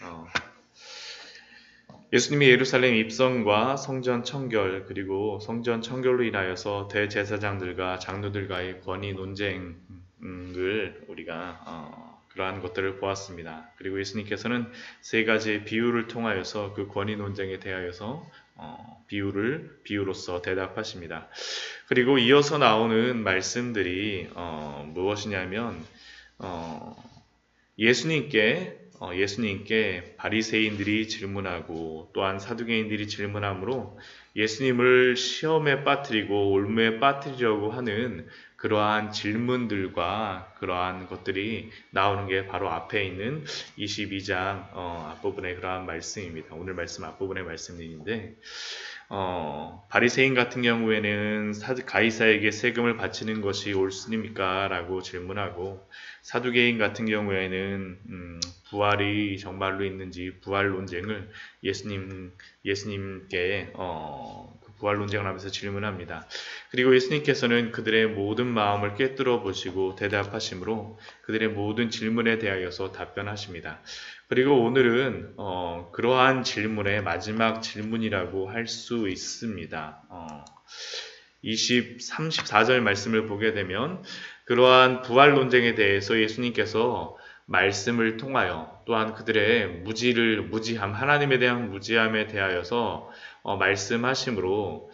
어, 예수님의 예루살렘 입성과 성전 청결 그리고 성전 청결로 인하여서 대제사장들과 장로들과의 권위 논쟁을 우리가 그러한 것들을 보았습니다. 그리고 예수님께서는 세 가지의 비유를 통하여서 그 권위 논쟁에 대하여서 비유로서 대답하십니다. 그리고 이어서 나오는 말씀들이 무엇이냐면 어, 예수님께 바리새인들이 질문하고 또한 사두개인들이 질문하므로 예수님을 시험에 빠뜨리고 올무에 빠뜨리려고 하는 그러한 질문들과 그러한 것들이 나오는 게 바로 앞에 있는 22장 앞부분의 그러한 말씀입니다. 오늘 말씀 앞부분의 말씀인데 바리새인 같은 경우에는 가이사에게 세금을 바치는 것이 옳습니까? 라고 질문하고 사두개인 같은 경우에는 부활이 정말로 있는지 부활 논쟁을 예수님께 그 부활 논쟁을 하면서 질문합니다. 그리고 예수님께서는 그들의 모든 마음을 꿰뚫어 보시고 대답하시므로 그들의 모든 질문에 대하여서 답변하십니다. 그리고 오늘은 그러한 질문의 마지막 질문이라고 할 수 있습니다. 34절 말씀을 보게 되면 그러한 부활 논쟁에 대해서 예수님께서 말씀을 통하여 또한 그들의 무지함, 하나님에 대한 무지함에 대하여서 말씀하심으로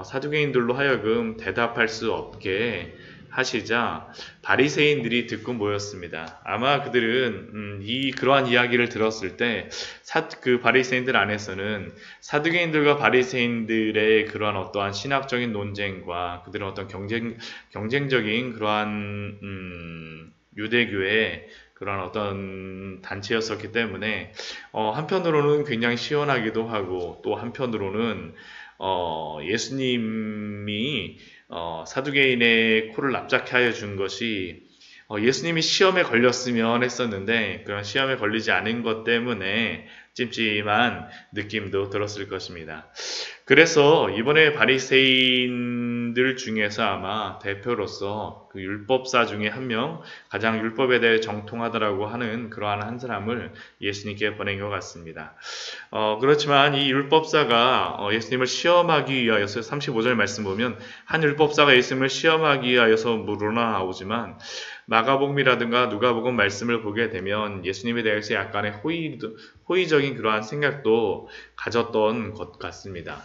사두개인들로 하여금 대답할 수 없게 하시자 바리새인들이 듣고 모였습니다. 아마 그들은 그러한 이야기를 들었을 때 그 바리새인들 안에서는 사두개인들과 바리새인들의 그러한 어떠한 신학적인 논쟁과 그들은 어떤 경쟁적인 그러한 유대교의 그런 어떤 단체였었기 때문에 한편으로는 굉장히 시원하기도 하고 또 한편으로는 예수님이 사두개인의 코를 납작해 하여 준 것이 예수님이 시험에 걸렸으면 했었는데 그런 시험에 걸리지 않은 것 때문에 찜찜한 느낌도 들었을 것입니다. 그래서 이번에 바리새인들 중에서 아마 대표로서 그 율법사 중에 한 명, 가장 율법에 대해 정통하다라고 하는 그러한 한 사람을 예수님께 보낸 것 같습니다. 그렇지만 이 율법사가 예수님을 시험하기 위하여서 35절 말씀 보면 한 율법사가 예수님을 시험하기 위하여서 물어나 나오지만 마가복음이라든가 누가복음 말씀을 보게 되면 예수님에 대해서 약간의 호의적인 그러한 생각도 가졌던 것 같습니다.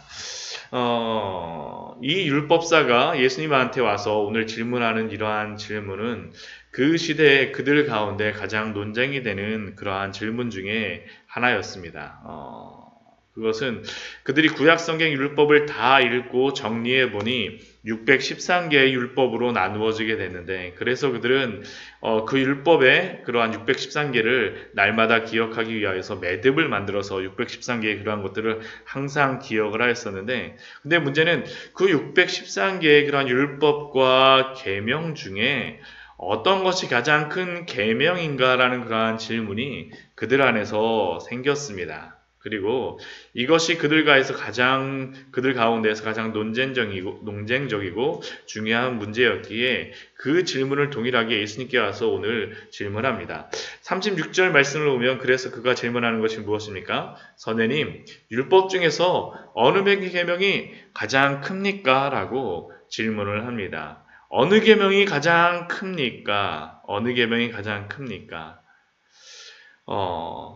이 율법사가 예수님한테 와서 오늘 질문하는 이러한 질문은 그 시대에 그들 가운데 가장 논쟁이 되는 그러한 질문 중에 하나였습니다. 그것은 그들이 구약성경 율법을 다 읽고 정리해 보니 613개의 율법으로 나누어지게 됐는데 그래서 그들은 그 율법의 그러한 613개를 날마다 기억하기 위하여서 매듭을 만들어서 613개의 그러한 것들을 항상 기억을 하였었는데 근데 문제는 그 613개의 그러한 율법과 계명 중에 어떤 것이 가장 큰 계명인가라는 그러한 질문이 그들 안에서 생겼습니다. 그리고 이것이 그들 가운데에서 가장 논쟁적이고 중요한 문제였기에 그 질문을 동일하게 예수님께 와서 오늘 질문합니다. 36절 말씀을 보면 그래서 그가 질문하는 것이 무엇입니까? 선생님, 율법 중에서 어느 계명이 가장 큽니까? 라고 질문을 합니다. 어느 계명이 가장 큽니까? 어느 계명이 가장 큽니까?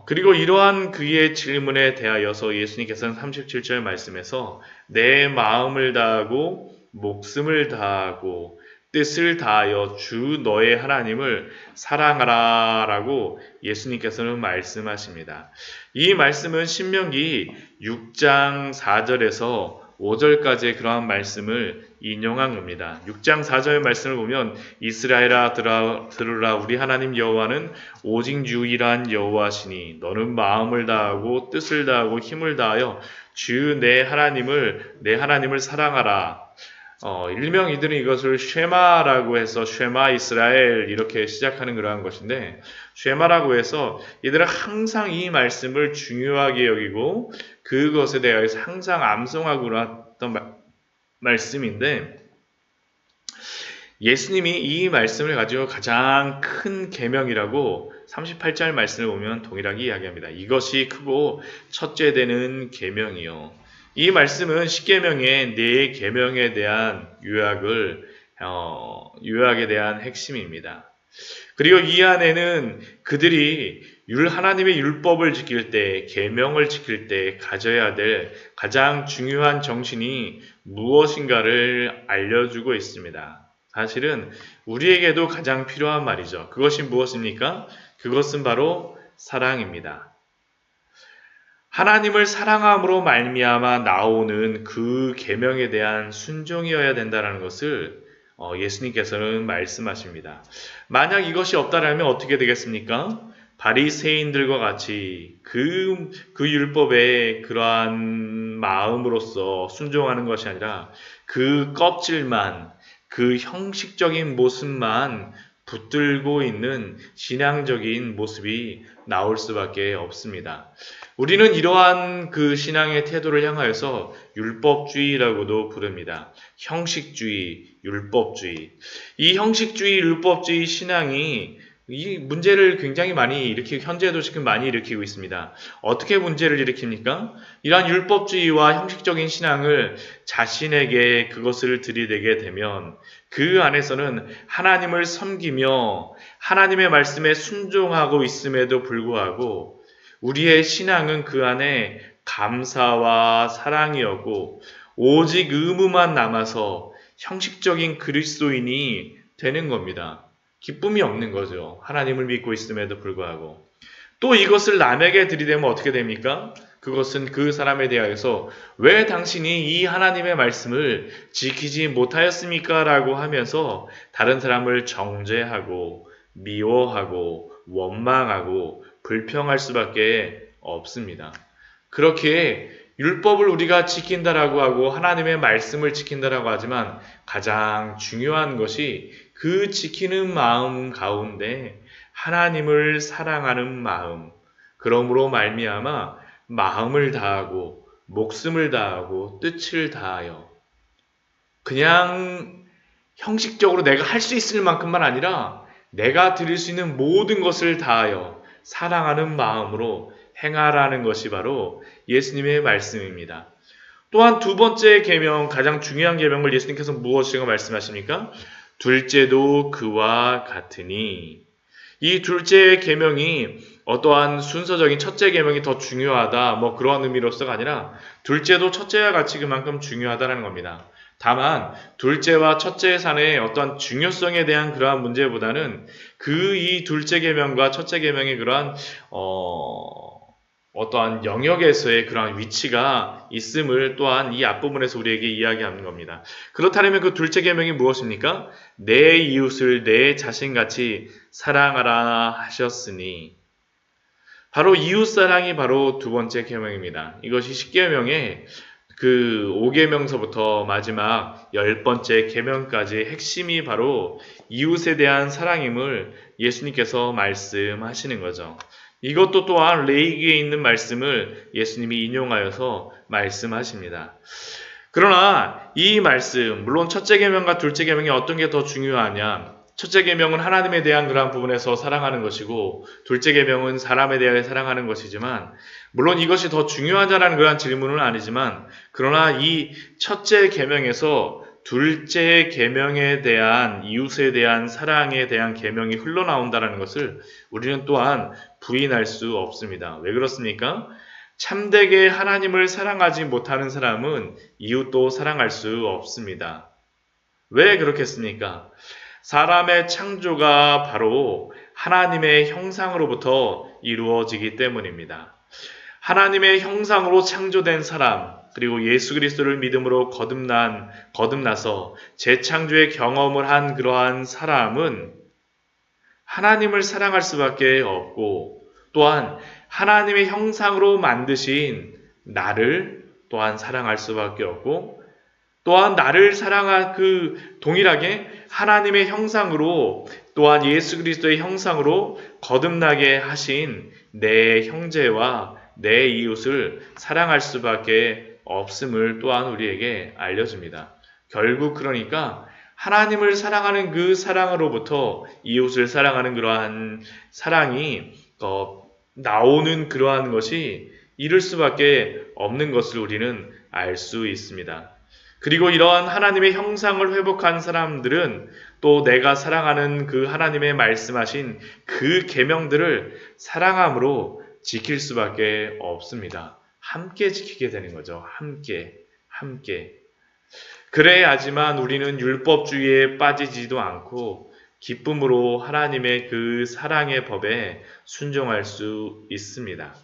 그리고 이러한 그의 질문에 대하여서 예수님께서는 37절 말씀에서 내 마음을 다하고 목숨을 다하고 뜻을 다하여 주 너의 하나님을 사랑하라 라고 예수님께서는 말씀하십니다. 이 말씀은 신명기 6장 4절에서 5절까지의 그러한 말씀을 인용한 겁니다. 6장 4절 말씀을 보면 이스라엘아 들으라 우리 하나님 여호와는 오직 유일한 여호와시니 너는 마음을 다하고 뜻을 다하고 힘을 다하여 주 내 하나님을 사랑하라. 일명 이들은 이것을 쉐마라고 해서 쉐마 이스라엘 이렇게 시작하는 그러한 것인데 쉐마라고 해서 이들은 항상 이 말씀을 중요하게 여기고 그것에 대해서 항상 암송하고 왔던 말씀인데 예수님이 이 말씀을 가지고 가장 큰 계명이라고 38절 말씀을 보면 동일하게 이야기합니다. 이것이 크고 첫째 되는 계명이요. 이 말씀은 십계명의 네 계명에 대한 요약에 대한 핵심입니다. 그리고 이 안에는 그들이 하나님의 율법을 지킬 때, 계명을 지킬 때 가져야 될 가장 중요한 정신이 무엇인가를 알려주고 있습니다. 사실은 우리에게도 가장 필요한 말이죠. 그것이 무엇입니까? 그것은 바로 사랑입니다. 하나님을 사랑함으로 말미암아 나오는 그 계명에 대한 순종이어야 된다는 것을 예수님께서는 말씀하십니다. 만약 이것이 없다라면 어떻게 되겠습니까? 바리새인들과 같이 그 율법에 그러한 마음으로서 순종하는 것이 아니라 그 껍질만, 그 형식적인 모습만 붙들고 있는 신앙적인 모습이 나올 수밖에 없습니다. 우리는 이러한 그 신앙의 태도를 향하여서 율법주의라고도 부릅니다. 형식주의, 율법주의. 이 형식주의, 율법주의 신앙이 이 문제를 굉장히 많이 현재도 지금 많이 일으키고 있습니다. 어떻게 문제를 일으킵니까? 이러한 율법주의와 형식적인 신앙을 자신에게 그것을 들이대게 되면 그 안에서는 하나님을 섬기며 하나님의 말씀에 순종하고 있음에도 불구하고 우리의 신앙은 그 안에 감사와 사랑이었고 오직 의무만 남아서 형식적인 그리스도인이 되는 겁니다. 기쁨이 없는 거죠. 하나님을 믿고 있음에도 불구하고. 또 이것을 남에게 들이대면 어떻게 됩니까? 그것은 그 사람에 대하여서 왜 당신이 이 하나님의 말씀을 지키지 못하였습니까? 라고 하면서 다른 사람을 정죄하고 미워하고 원망하고 불평할 수밖에 없습니다. 그렇게 율법을 우리가 지킨다라고 하고 하나님의 말씀을 지킨다라고 하지만 가장 중요한 것이 그 지키는 마음 가운데 하나님을 사랑하는 마음, 그러므로 말미암아 마음을 다하고 목숨을 다하고 뜻을 다하여 그냥 형식적으로 내가 할 수 있을 만큼만 아니라 내가 드릴 수 있는 모든 것을 다하여 사랑하는 마음으로 행하라는 것이 바로 예수님의 말씀입니다. 또한 두 번째 계명, 가장 중요한 계명을 예수님께서 무엇이라고 말씀하십니까? 둘째도 그와 같으니. 이 둘째 계명이 어떠한 순서적인 첫째 계명이 더 중요하다 그런 의미로서가 아니라 둘째도 첫째와 같이 그만큼 중요하다는 겁니다. 다만 둘째와 첫째 산의 어떠한 중요성에 대한 그러한 문제보다는 이 둘째 계명과 첫째 계명의 그러한 어떠한 영역에서의 그러한 위치가 있음을 또한 이 앞부분에서 우리에게 이야기하는 겁니다. 그렇다면 그 둘째 계명이 무엇입니까? 내 이웃을 내 자신같이 사랑하라 하셨으니, 바로 이웃사랑이 바로 두 번째 계명입니다. 이것이 십계명의 그 5계명서부터 마지막 10번째 계명까지 핵심이 바로 이웃에 대한 사랑임을 예수님께서 말씀하시는 거죠. 이것도 또한 레위기에 있는 말씀을 예수님이 인용하여서 말씀하십니다. 그러나 이 말씀, 물론 첫째 계명과 둘째 계명이 어떤 게 더 중요하냐? 첫째 계명은 하나님에 대한 그러한 부분에서 사랑하는 것이고 둘째 계명은 사람에 대하여 사랑하는 것이지만, 물론 이것이 더 중요하다는 그러한 질문은 아니지만, 그러나 이 첫째 계명에서 둘째 계명에 대한 이웃에 대한 사랑에 대한 계명이 흘러나온다는 것을 우리는 또한 부인할 수 없습니다. 왜 그렇습니까? 참되게 하나님을 사랑하지 못하는 사람은 이웃도 사랑할 수 없습니다. 왜 그렇겠습니까? 사람의 창조가 바로 하나님의 형상으로부터 이루어지기 때문입니다. 하나님의 형상으로 창조된 사람, 그리고 예수 그리스도를 믿음으로 거듭나서 재창조의 경험을 한 그러한 사람은 하나님을 사랑할 수밖에 없고, 또한 하나님의 형상으로 만드신 나를 또한 사랑할 수밖에 없고, 또한 나를 사랑한 동일하게 하나님의 형상으로 또한 예수 그리스도의 형상으로 거듭나게 하신 내 형제와 내 이웃을 사랑할 수밖에 없음을 또한 우리에게 알려줍니다. 결국 그러니까 하나님을 사랑하는 그 사랑으로부터 이웃을 사랑하는 그러한 사랑이 나오는 그러한 것이 이룰 수밖에 없는 것을 우리는 알 수 있습니다. 그리고 이러한 하나님의 형상을 회복한 사람들은 또 내가 사랑하는 그 하나님의 말씀하신 그 계명들을 사랑함으로 지킬 수밖에 없습니다. 함께 지키게 되는 거죠. 함께. 그래야지만 우리는 율법주의에 빠지지도 않고 기쁨으로 하나님의 그 사랑의 법에 순종할 수 있습니다.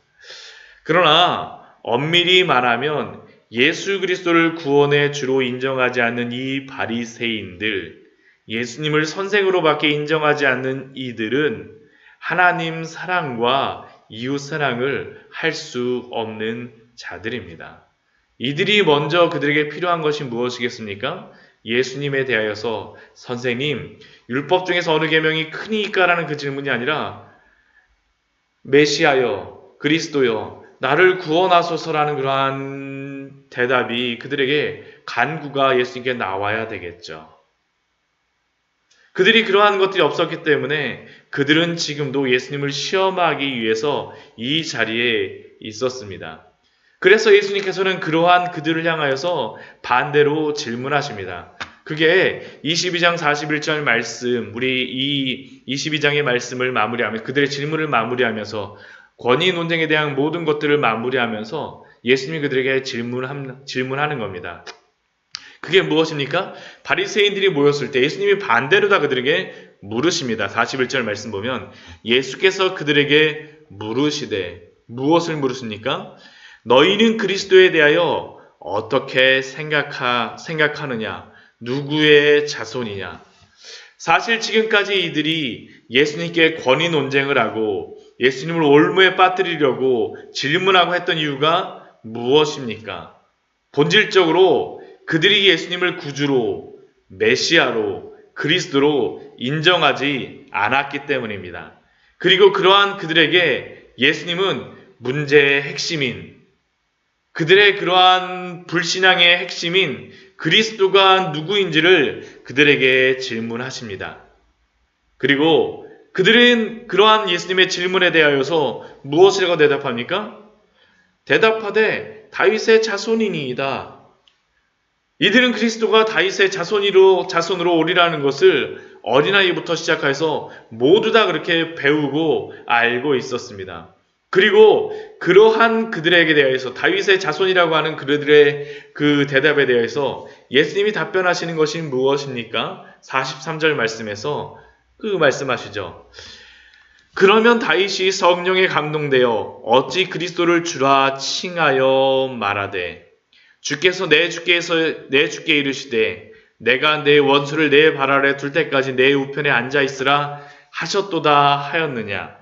그러나 엄밀히 말하면 예수 그리스도를 구원의 주로 인정하지 않는 이 바리새인들, 예수님을 선생으로밖에 인정하지 않는 이들은 하나님 사랑과 이웃 사랑을 할 수 없는 자들입니다. 이들이 먼저 그들에게 필요한 것이 무엇이겠습니까? 예수님에 대하여서 선생님, 율법 중에서 어느 계명이 크니까라는 그 질문이 아니라 메시아여, 그리스도여, 나를 구원하소서라는 그러한 대답이 그들에게 간구가 예수님께 나와야 되겠죠. 그들이 그러한 것들이 없었기 때문에 그들은 지금도 예수님을 시험하기 위해서 이 자리에 있었습니다. 그래서 예수님께서는 그러한 그들을 향하여서 반대로 질문하십니다. 그게 22장 41절 말씀, 우리 이 22장의 말씀을 마무리하면서 그들의 질문을 마무리하면서 권위 논쟁에 대한 모든 것들을 마무리하면서 예수님이 그들에게 질문하는 겁니다. 그게 무엇입니까? 바리새인들이 모였을 때 예수님이 반대로 다 그들에게 물으십니다. 41절 말씀 보면 예수께서 그들에게 물으시되 무엇을 물으십니까? 너희는 그리스도에 대하여 어떻게 생각하느냐? 누구의 자손이냐? 사실 지금까지 이들이 예수님께 권위 논쟁을 하고 예수님을 올무에 빠뜨리려고 질문하고 했던 이유가 무엇입니까? 본질적으로 그들이 예수님을 구주로, 메시아로, 그리스도로 인정하지 않았기 때문입니다. 그리고 그러한 그들에게 예수님은 문제의 핵심인, 그들의 그러한 불신앙의 핵심인 그리스도가 누구인지를 그들에게 질문하십니다. 그리고 그들은 그러한 예수님의 질문에 대하여서 무엇이라고 대답합니까? 대답하되 다윗의 자손이니이다. 이들은 그리스도가 다윗의 자손으로 오리라는 것을 어린아이부터 시작해서 모두 다 그렇게 배우고 알고 있었습니다. 그리고 그러한 그들에게 대해서 다윗의 자손이라고 하는 그들의 그 대답에 대해서 예수님이 답변하시는 것이 무엇입니까? 43절 말씀에서 그 말씀하시죠. 그러면 다윗이 성령에 감동되어 어찌 그리스도를 주라 칭하여 말하되 주께서 내 주께 이르시되 내가 내 원수를 내 발 아래 둘 때까지 내 우편에 앉아 있으라 하셨도다 하였느냐.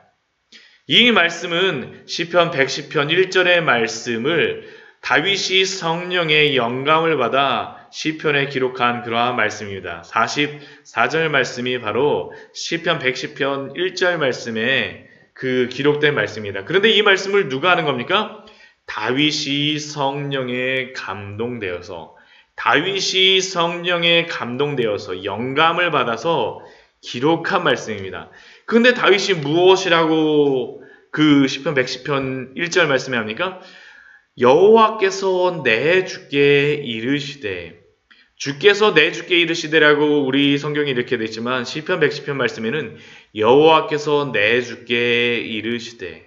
이 말씀은 시편 110편 1절의 말씀을 다윗이 성령의 영감을 받아 시편에 기록한 그러한 말씀입니다. 44절 말씀이 바로 시편 110편 1절 말씀에 그 기록된 말씀입니다. 그런데 이 말씀을 누가 하는 겁니까? 다윗이 성령에 감동되어서 영감을 받아서 기록한 말씀입니다. 그런데 다윗이 무엇이라고 그 시편 110편 1절 말씀에 합니까? 여호와께서 내 주께 이르시되, 주께서 내 주께 이르시되라고 우리 성경이 이렇게 되어 있지만 시편 110편 말씀에는 여호와께서 내 주께 이르시되,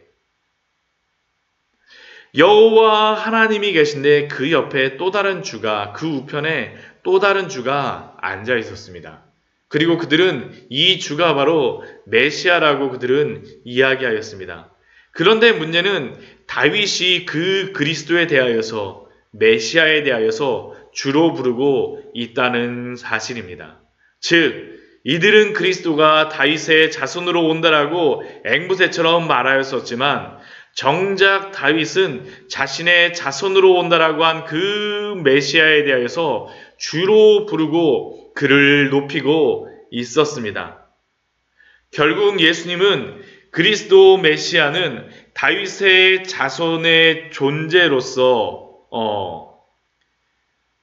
여호와 하나님이 계신데 그 옆에 또 다른 주가, 그 우편에 또 다른 주가 앉아 있었습니다. 그리고 그들은 이 주가 바로 메시아라고 그들은 이야기하였습니다. 그런데 문제는 다윗이 그 그리스도에 대하여서, 메시아에 대하여서 주로 부르고 있다는 사실입니다. 즉 이들은 그리스도가 다윗의 자손으로 온다라고 앵무새처럼 말하였었지만 정작 다윗은 자신의 자손으로 온다라고 한 그 메시아에 대하여서 주로 부르고 그를 높이고 있었습니다. 결국 예수님은 그리스도 메시아는 다윗의 자손의 존재로서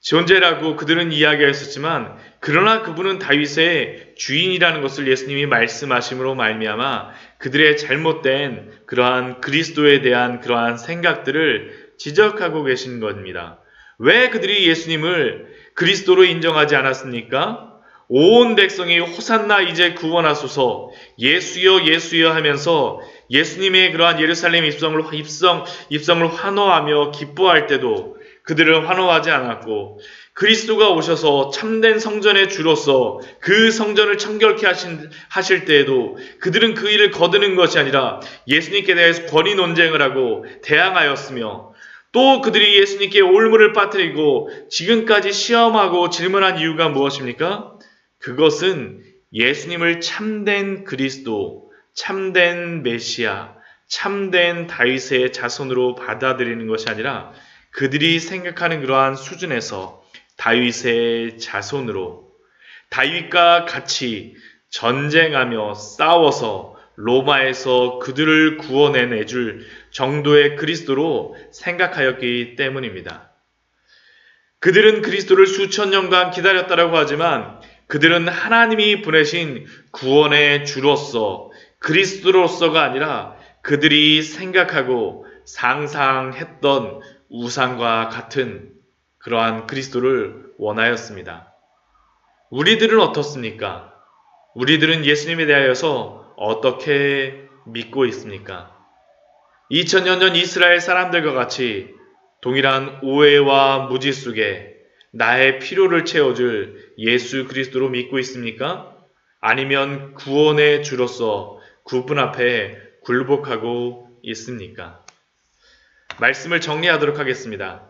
존재라고 그들은 이야기했었지만 그러나 그분은 다윗의 주인이라는 것을 예수님이 말씀하심으로 말미암아 그들의 잘못된 그러한 그리스도에 대한 그러한 생각들을 지적하고 계신 겁니다. 왜 그들이 예수님을 그리스도로 인정하지 않았습니까? 온 백성이 호산나 이제 구원하소서 예수여 예수여 하면서 예수님의 그러한 예루살렘 입성을 환호하며 기뻐할 때도 그들을 환호하지 않았고 그리스도가 오셔서 참된 성전의 주로서 그 성전을 청결케 하실 때에도 그들은 그 일을 거두는 것이 아니라 예수님께 대해서 권위 논쟁을 하고 대항하였으며 또 그들이 예수님께 올무를 빠뜨리고 지금까지 시험하고 질문한 이유가 무엇입니까? 그것은 예수님을 참된 그리스도, 참된 메시아, 참된 다윗의 자손으로 받아들이는 것이 아니라 그들이 생각하는 그러한 수준에서 다윗의 자손으로 다윗과 같이 전쟁하며 싸워서 로마에서 그들을 구원해내줄 정도의 그리스도로 생각하였기 때문입니다. 그들은 그리스도를 수천 년간 기다렸다라고 하지만 그들은 하나님이 보내신 구원의 주로서 그리스도로서가 아니라 그들이 생각하고 상상했던 우상과 같은 그러한 그리스도를 원하였습니다. 우리들은 어떻습니까? 우리들은 예수님에 대하여서 어떻게 믿고 있습니까? 2000년 전 이스라엘 사람들과 같이 동일한 오해와 무지 속에 나의 필요를 채워줄 예수 그리스도로 믿고 있습니까? 아니면 구원의 주로서 그분 앞에 굴복하고 있습니까? 말씀을 정리하도록 하겠습니다.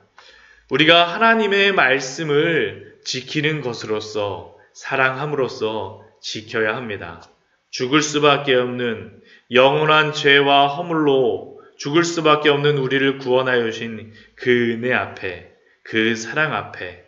우리가 하나님의 말씀을 지키는 것으로서 사랑함으로써 지켜야 합니다. 죽을 수밖에 없는 영원한 죄와 허물로 죽을 수밖에 없는 우리를 구원하여 주신 그 은혜 앞에 그 사랑 앞에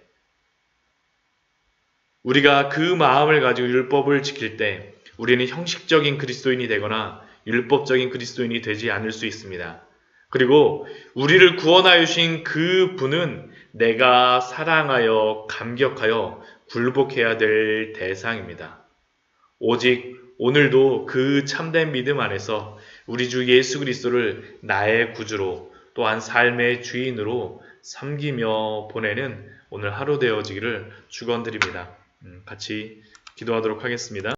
우리가 그 마음을 가지고 율법을 지킬 때 우리는 형식적인 그리스도인이 되거나 율법적인 그리스도인이 되지 않을 수 있습니다. 그리고 우리를 구원하여 주신 그 분은 내가 사랑하여 감격하여 굴복해야 될 대상입니다. 오직 오늘도 그 참된 믿음 안에서 우리 주 예수 그리스도를 나의 구주로 또한 삶의 주인으로 섬기며 보내는 오늘 하루 되어지기를 축원드립니다. 같이 기도하도록 하겠습니다.